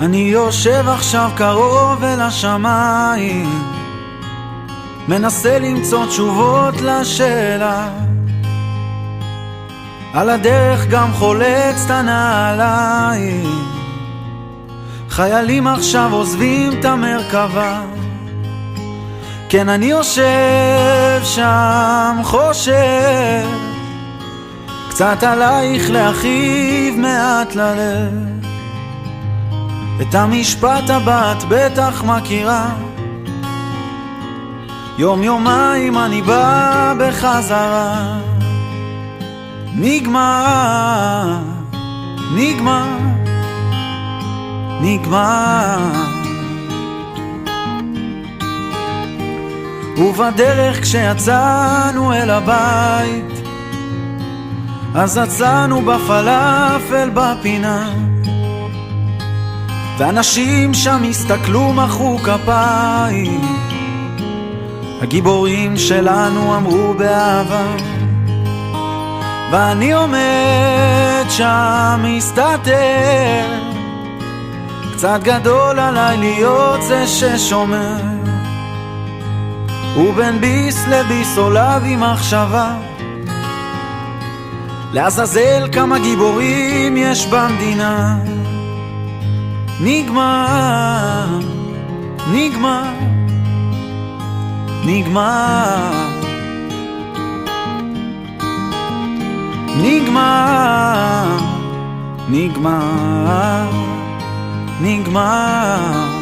אני יושב עכשיו קרוב אל השמיים, מנסה למצוא תשובות לשאלה. על הדרך גם חולץ את הנעליים, חיילים עכשיו עוזבים את המרכבה. כן, אני יושב שם חושב קצת עלייך להכאיב מעט ללב. את המשפט הבא את בטח מכירה, יום יומיים אני בא בחזרה. נגמר, נגמר, נגמר. ובדרך כשיצאנו אל הבית, אז עצרנו בפלאפל בפינה, ואנשים שם הסתכלו מחאו כפיים. הגיבורים שלנו אמרו באהבה, ואני עומד שם מסתתר, קצת גדול עליי להיות זה ששומר, ובין ביס לביס עולה בי מחשבה, לעזאזל כמה גיבורים יש במדינה. נגמר, נגמר, נגמר, נגמר, נגמר, נגמר.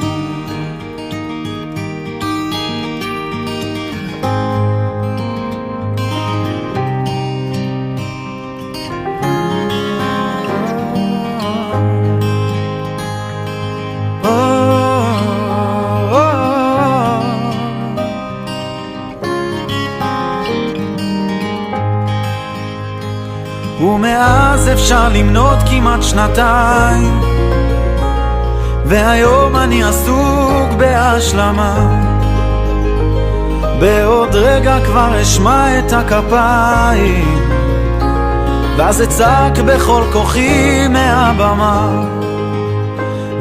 ומאז אפשר למנות כמעט שנתיים, והיום אני עסוק בהשלמה. בעוד רגע כבר אשמע את הכפיים, ואז אצעק בכל כוחי מהבמה.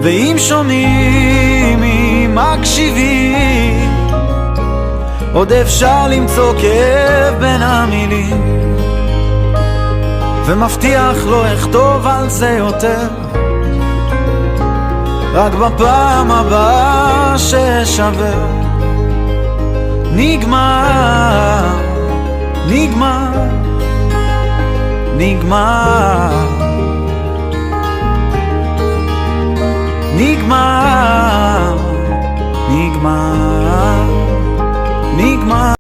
ואם שומעים, אם מקשיבים, עוד אפשר למצוא כאב בין המילים, ומבטיח לא אכתוב על זה יותר, רק בפעם הבאה ששווה. נגמר, נגמר, נגמר, נגמר, נגמר, נגמר.